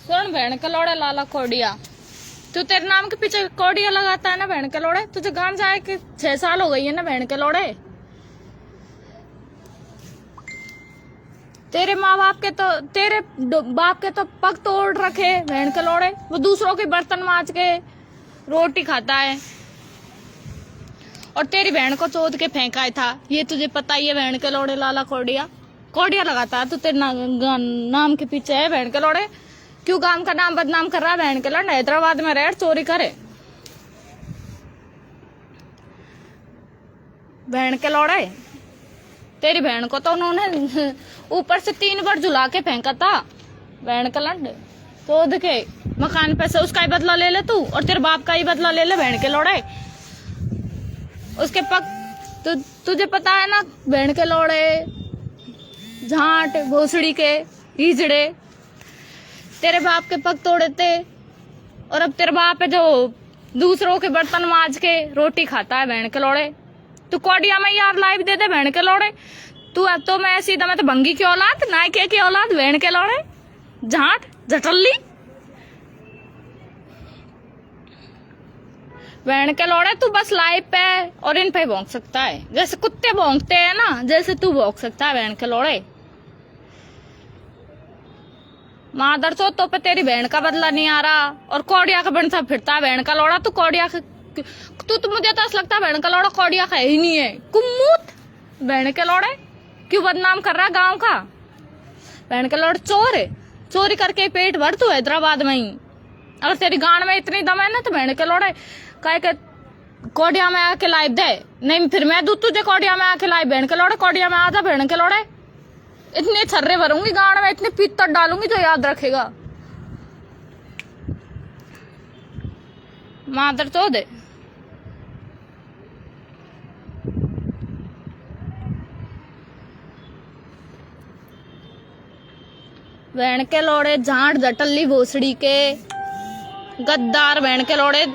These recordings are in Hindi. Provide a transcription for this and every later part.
सुन बहन के लोड़े लाला कोडिया, तू तेरे नाम के पीछे कोडिया लगाता है ना बहन के लोड़े। तुझे गांव जाए के 6 साल हो गई है ना बहन के लोड़े। तेरे माँ बाप के तो तेरे बाप के तो पग तोड़ रखे बहन के लोड़े। वो दूसरों के बर्तन मांज के रोटी खाता है और तेरी बहन को चोद के फेंका था। ये तुझे पता ही है बहन के लोड़े लाला कोडिया। कोडिया लगाता है तू तेरे नाम के पीछे है बहन के लोड़े। क्यों गांव का नाम बदनाम कर रहा है बहन के लोड़े। हैदराबाद में रह चोरी करे बहन के लोड़े। तेरी बहन को तो उन्होंने ऊपर से 3 बार झुला के फेंका था बहन का लंड चोद के मकान पे से। उसका ही बदला ले ले तू और तेरे बाप का ही बदला ले ले बहन के लोड़े। उसके पग तुझे पता है ना बहन के लोड़े, झांट भोसड़ी के हिजड़े तेरे बाप के पग तोड़े थे। और अब तेरे बाप है जो दूसरों के बर्तन मांज के रोटी खाता है बहन के लोड़े। तू कोडिया में यार लाइव दे दे बहन के लोड़े। तू अब तो मैं सीधा मैं तो भंगी की औलाद, नायके की औलाद बहन के लोड़े, झांट जटल्ली बहन के लोड़े। तू बस लाइव पे और इन पे भौंक सकता है जैसे कुत्ते भौंकते हैं ना, जैसे तू भौंक सकता है बहन के लोड़े। मादर तो पे तेरी बहन का बदला नहीं आ रहा और कोडिया का बनता फिरता है बहन का लोड़ा। तू कोडिया का तू मुझे तो ऐसा लगता है बहन का लोड़ा कोडिया का ही नहीं है। कुम्मूत बहन के लोड़े क्यों बदनाम कर रहा है गांव का। बहन के लोड़ चोर है, चोरी करके पेट भर तू हैदराबाद में ही। अगर तेरी गांड में इतनी दम है ना तो बहन के लोड़े कह के कोडिया में आके लाइव दे। नहीं फिर मैं दूध तुझे कोडिया में आके लाइव बहन के लोड़े। कोडिया में आ जा बहन के लोड़े। इतने छर्रे भरूंगी गांड में, इतने पीतर डालूंगी जो याद रखेगा। मादर तो दे बहन के लोड़े, झांट जटल्ली भोसड़ी के गद्दार बहन के लोड़े।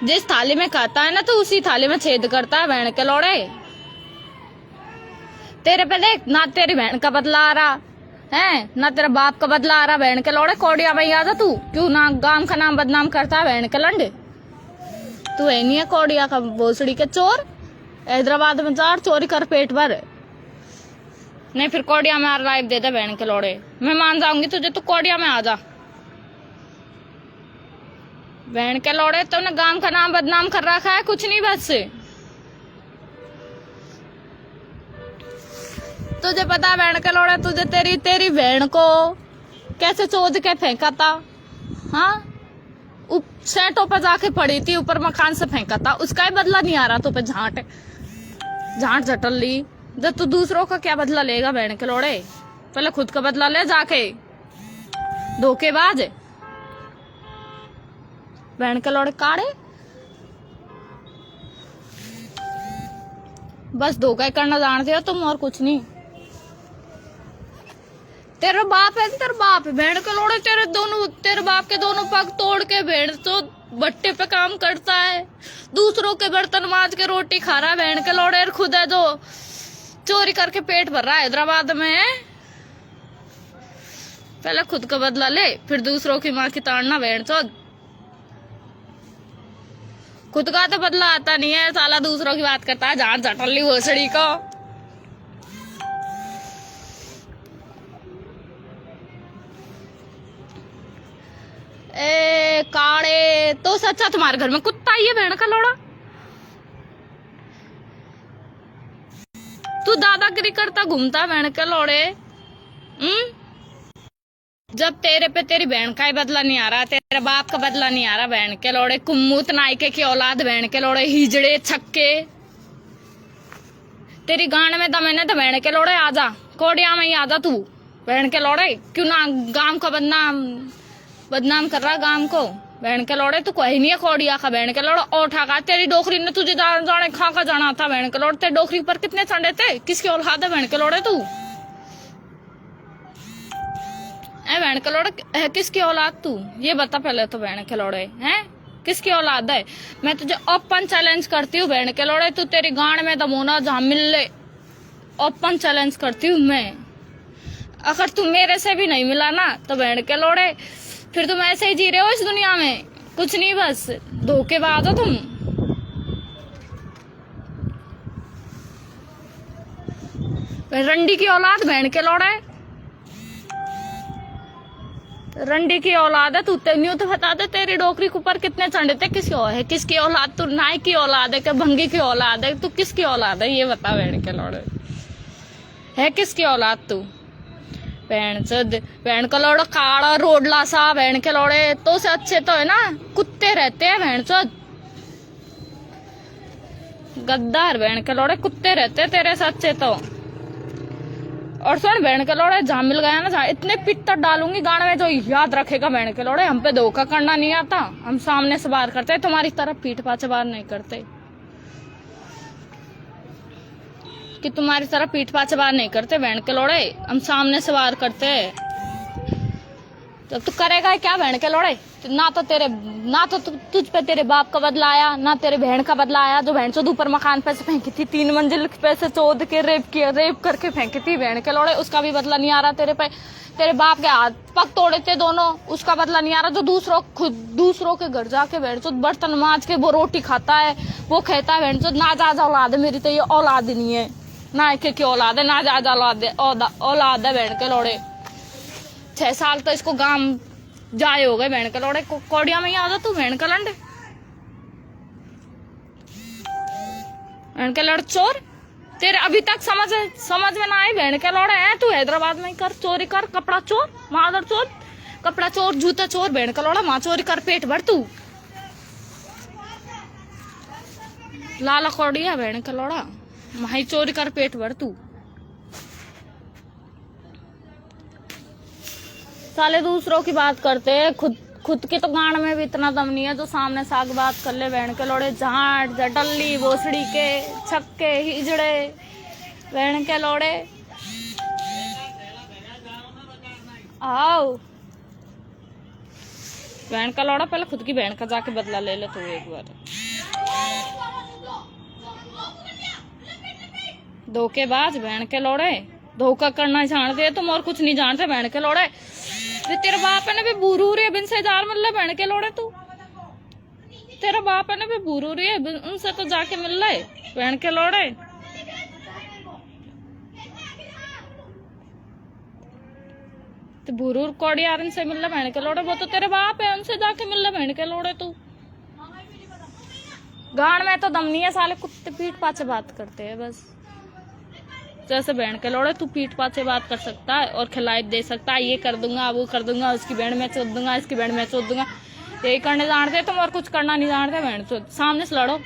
जिस थाली में खाता है ना तो उसी थाली में छेद करता है बहन के लोड़े। तेरे पे देख ना तेरी बहन का बदला आ रहा है ना तेरा बाप का बदला आ रहा बहन के लोड़े। कोडिया में आ जा तू। क्यों ना गांव का नाम बदनाम करता है बहन के लंड। तू है नहीं है कोडिया का भोसड़ी के चोर। हैदराबाद में जा चोरी कर पेट भर। नहीं फिर कोडिया में लाइव दे दे बहन के लोड़े। मैं मान जाऊंगी तुझे, तू कोडिया में आ जा बहन के लोड़े। तुमने गांव का नाम बदनाम कर रखा है कुछ नहीं बस। तुझे पता है बहन के लोड़े तुझे तेरी बहन को कैसे चोद के फेंका था। हाँ सेटों पर जाके पड़ी थी, ऊपर मकान से फेंका था। उसका ही बदला नहीं आ रहा तो पे झांट झांट जटल्ली। जब तू दूसरों का क्या बदला लेगा बहन के लोड़े। पहले खुद का बदला ले जाके, धोखेबाज बहन के लोड़े काड़े। बस धोखा ही करना जानते हो तुम और कुछ नहीं। तेरा बाप है बहन के लोड़े। तेरे बाप के दोनों पग तोड़ के भेड़ तो भट्टे पे काम करता है, दूसरों के बर्तन मांज के रोटी खा रहा है बहन के लोड़े। खुद है जो चोरी करके पेट भर रहा है हैदराबाद में। पहले खुद का बदला ले फिर दूसरों की माँ की ताड़ना बहन चोद। खुद का तो बदला आता नहीं है, साला दूसरों की बात करता है जहां जटल्ली भोसड़ी को। ए काड़े तो सच्चा तुम्हारे घर में कुत्ता ही है बहन का लोड़ा। तू दादागिरी करता घूमता बहन के लोड़े। जब तेरे पे तेरी बहन का ही बदला नहीं आ रहा, तेरे बाप का बदला नहीं आ रहा बहन के लोड़े। कुम्मूत नायके की औलाद बहन के लोड़े, हिजड़े छक्के। तेरी गांड में दम है ना तो बहन के लोड़े आ जा कोडिया में ही आ जा तू बहन के लोड़े। क्यों ना गांव का बदनाम कर रहा गांव को बहन के लोड़े। तू कोई नहीं है कोडिया का बहन के लोड़े। ओठा का तेरी डोखरी ने तुझे जाने खा का जाना था बहन के लोड़े। तेरी डोखरी पर कितने चंडे थे, किसकी औलाद है बहन के लोड़े तू। बहन के लोड़े है किसकी औलाद तू ये बता पहले तो बहन के लोड़े हैं किसकी औलाद है। मैं तुझे ओपन चैलेंज करती हूँ बहन के लोड़े। तू तेरी गांड में दमोना जहां मिल ले, ओपन चैलेंज करती हूँ मैं। अगर तू मेरे से भी नहीं मिला ना तो बहन के लोड़े फिर तुम ऐसे ही जी रहे हो इस दुनिया में, कुछ नहीं, बस धोखेबाज हो तुम। रंडी की औलाद, बहन के लौड़ा है, रंडी की औलाद है तू। नहीं तो बता दे तेरी डोकरी के ऊपर कितने चंडे थे, किसकी औलाद? तू नाई की औलाद है क्या, भंगी की औलाद है? तू किसकी औलाद है ये बता, बहन के लौड़े है किसकी औलाद तू? बहन का लौड़ा काड़ा रोडला सा, बहन के लौड़े तो से अच्छे तो है ना कुत्ते रहते हैं, बहन चोद गद्दार, बहन के लौड़े कुत्ते रहते हैं तेरे से अच्छे तो। और सुन बहन के लौड़े, जहाँ मिल गया ना, जहाँ इतने पिट्टर डालूंगी गाने में जो याद रखेगा बहन के लौड़े। हम पे धोखा करना नहीं आता, हम सामने से बात करते, तुम्हारी तरफ पीठ पाछे बात नहीं करते, कि तुम्हारी तरफ पीठ पाछे बात नहीं करते बहन के लौड़े, हम सामने से बात करते। जब तू करेगा क्या बहन के लौड़े? ना तो तुझ पे तेरे बाप का बदला आया, ना तेरे बहन का बदला आया, जो बहन चोद ऊपर मकान पे से फेंकी थी, 3 मंजिल पे से चोद के रेप करके फेंकी थी बहन के लौड़े, उसका भी बदला नहीं आ रहा तेरे पे। तेरे बाप के हाथ पग तोड़े थे दोनों, उसका बदला नहीं आ रहा। जो दूसरों के घर जाके बहन चोद बर्तन मांज के वो रोटी खाता है, वो कहता है बहन चोद ना जा औलाद है मेरी, तो ये औलाद नहीं है ना, की औलाद है ना, जा औलाद है बहन के लौड़े। 6 साल तो इसको गांव जाए हो गए बहन के लौड़े, कोडिया में ही आ जा तू बहन का लंड, बहन के लड़ चोर। तेरे अभी तक समझ में ना आई बहन के लौड़े है, तू हैदराबाद में ही कर चोरी कर, कपड़ा चोर, मादर चोर, कपड़ा चोर, जूता चोर, बहन का लौड़ा वहां चोरी कर, पेट भर तू लाला कोडिया, बहन का लौड़ा वहीं चोरी कर, पेट भर तू। साले दूसरों की बात करते हैं, खुद की तो गांड में भी इतना दम नहीं है जो सामने से आग बात कर ले बहन के लौड़े। झाट जटल्ली भोसड़ी के छक्के हिजड़े बहन के लौड़े आओ बहन का लौड़ा, पहले खुद की बहन का जाके बदला ले ले तू एक बार। धोखेबाज बहन के लौड़े, धोखा करना जानते तुम और कुछ नहीं जानते बहन के लौड़े। तेरा बाप है ना भी बूरू रे बिन से जार मिल बहन के लौड़े, तू तेरा बाप है ना भी बूरू रे उनसे तो जाके मिल रहे बहन के लौड़े। तो बूरू कोडियारन से मिल रहा बहन के लौड़े, वो तो तेरे बाप है, उनसे जाके मिल रहा बहन के लौड़े। तू गांड में तो दम नहीं है, साले कुत्ते पीठ पाछे बात करते हैं बस। जैसे बहन के लौड़े तू पीठ पाछे बात कर सकता है और खिलाई दे सकता है, ये कर दूंगा वो कर दूंगा, उसकी बहन में चोद दूंगा, इसकी बहन में चोद दूंगा, यही करने जानते तुम और कुछ करना नहीं जानते बहन चोद। सामने से लड़ो।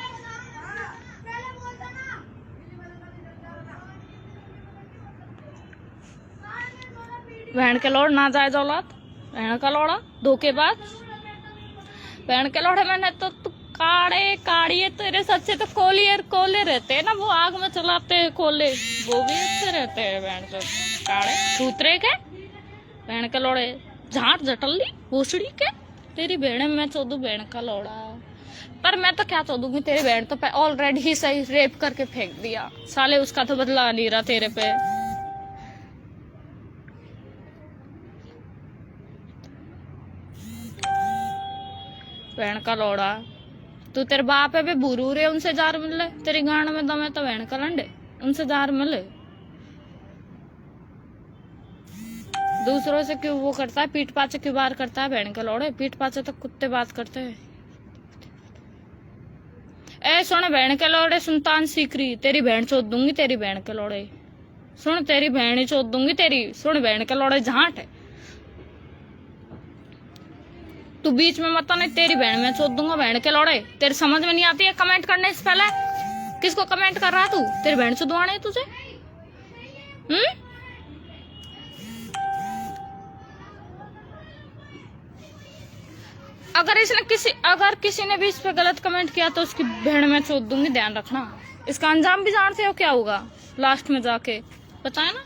बहन के लौड़ ना जायज औलाद, बहन का लौड़ा धोखेबाज, बहन के लौड़े मैंने तो काड़िए तेरे से अच्छे तो कोले रहते हैं ना, वो आग में चलाते हैं कोले, वो भी अच्छे रहते हैं बहन के काड़े सूत्रे के बहन के लौड़े। झाट जटल्ली भोसड़ी के तेरी बहन में चोदू बहन का लौड़ा। पर मैं तो क्या चोदूंगी, तेरी बहन तो ऑलरेडी ही सही रेप करके फेंक दिया साले, उसका तो बदला नहीं रहा तेरे पे। बहन का लौड़ा तू, तेरे बाप है बे बुरू रे, उनसे जार मिले, तेरी गांड में दम है तो बहन का लंडे उनसे जार मिले। दूसरों से क्यों वो करता है, पीठ पाछे क्यों बात करता है बहन के लौड़े? पीठ पाछे तो कुत्ते बात करते हैं। ए सुन बहन के लौड़े, सुनतान सीकरी, तेरी बहन चोद दूंगी, तेरी बहन के लौड़े सुन, तेरी बहन ही चोद दूंगी तेरी। सुन बहन के लौड़े झाट है, तू बीच में मत नहीं, तेरी बहन में चोद दूंगा बहन के लौड़े। तेरे समझ में नहीं आती है कमेंट करने से पहले? किसको कमेंट कर रहा तू? तेरी बहन चोदवाने है तुझे? अगर किसी ने भी इस पे गलत कमेंट किया तो उसकी बहन में चोद दूंगी, ध्यान रखना। इसका अंजाम भी जानते हो क्या होगा लास्ट में जाके, बताए ना।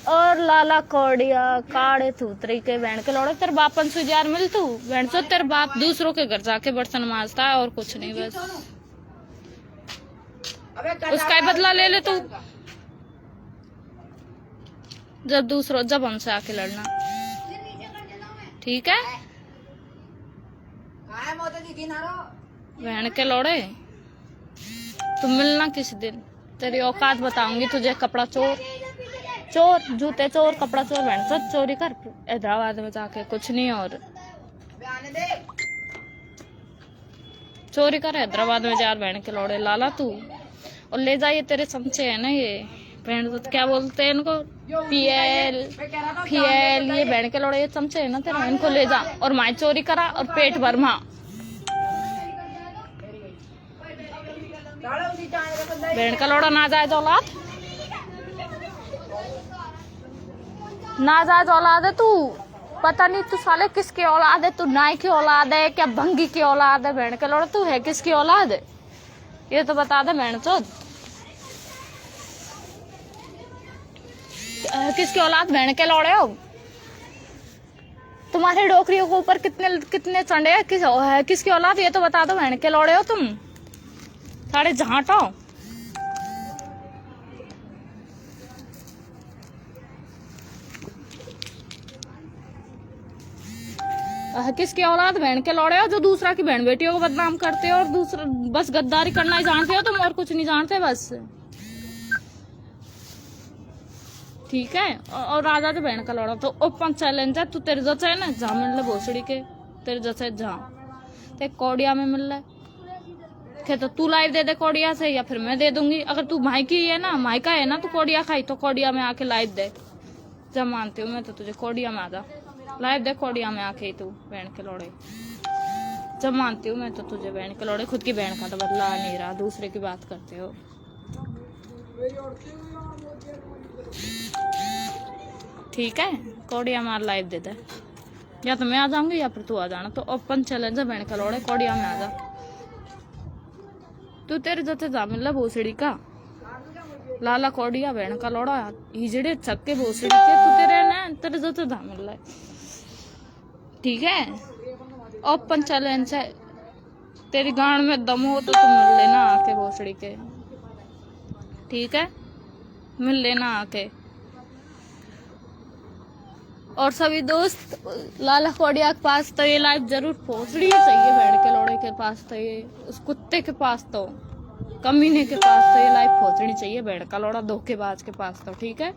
और लाला कोडिया काड़े थूतरी के बहन के लौड़े, तेरे बाप से यार मिल तू बहन चो, तेरे बाप दूसरों के घर जाके बर्तन मांजता है और कुछ नहीं, बस उसका ही बदला ले ले तू जब हमसे आके लड़ना। ठीक है बहन के लौड़े। तुम मिलना किसी दिन, तेरी औकात बताऊंगी तुझे। कपड़ा चोर, चोर जूते चोर, कपड़ा चोर, बहन सब चोरी कर हैदराबाद में जाके, कुछ नहीं और चोरी कर हैदराबाद में जा बहन के लौड़े लाला तू। और ले जाइए तेरे चमचे है ना ये बहन, तो क्या बोलते हैं इनको, पीएल फीएल, ये बहन के लौड़े ये चमचे है ना तेरा, इनको ले जा और माई चोरी करा और पेट भर माँ। बहन का लौड़ा ना जाए औलाद, ना जाए औलाद है तू। पता नहीं तू साले किसकी औलाद है, तू नाई की औलाद है क्या भंगी की औलाद है? बहन का लौड़ा तू है किसकी औलाद है ये तो बता दे बहन चोद। किसकी औलाद बहन के लौड़े हो? तुम्हारे डोकरियों के ऊपर कितने कितने चंडे है, किसकी औलाद ये तो बता दो बहन के लौड़े हो तुम सारे झांटो। किसकी औलाद बहन के लौड़े हो जो दूसरा की बहन बेटियों को बदनाम करते हो और दूसरा बस गद्दारी करना ही जानते हो तुम और कुछ नहीं जानते बस, ठीक है। और राजा जो बहन का लौड़ा तो ओपन चैलेंज है, तू तेरे जैसे है ना जहाँ मिल रहा भोसड़ी के, तेरे जैसे जहाँ ते कोडिया में मिल रहा है, तो तू लाइव दे दे कोडिया से या फिर मैं दे दूंगी। अगर तू मायकी है ना, मायका है ना, तू कोडिया खाई तो कोडिया में आके लाइव दे, जब मानती हूँ मैं तो तुझे कोडिया में आजा लाइव दे, कोडिया में आके तू बहन के लौड़े, जब मानती हूँ मैं तो तुझे बहन के लौड़े। खुद की बहन का तो बदला नहीं रहा, दूसरे की बात करते हो, ठीक है। कोडिया मार लाइव दे दे, या तो मैं आ जाऊंगी या फिर तू आ जाना, तो ओपन चैलेंज है बहन का लौड़े, कोडिया में आ जा। तू तेरे जैसे जा मिल भोसड़ी का लाला कोडिया बहन का लौड़ा हिजड़े छक्के भोसड़ी के, तू तेरे ना तेरे जैसे जा मिल रहा है, ठीक है। ओपन चैलेंज है, तेरी गांड में दम हो तो तुम मिल लेना आके भोसड़ी के, ठीक है, मिल लेना आके। और सभी दोस्त लाला कोडिया के पास तो ये लाइव जरूर पहुंचनी चाहिए, बहन के लौड़े के पास तो ये, उस कुत्ते के पास तो, कमीने के पास तो ये लाइव पहुंचनी चाहिए, बहन का लौड़ा धोखेबाज के पास तो, ठीक है।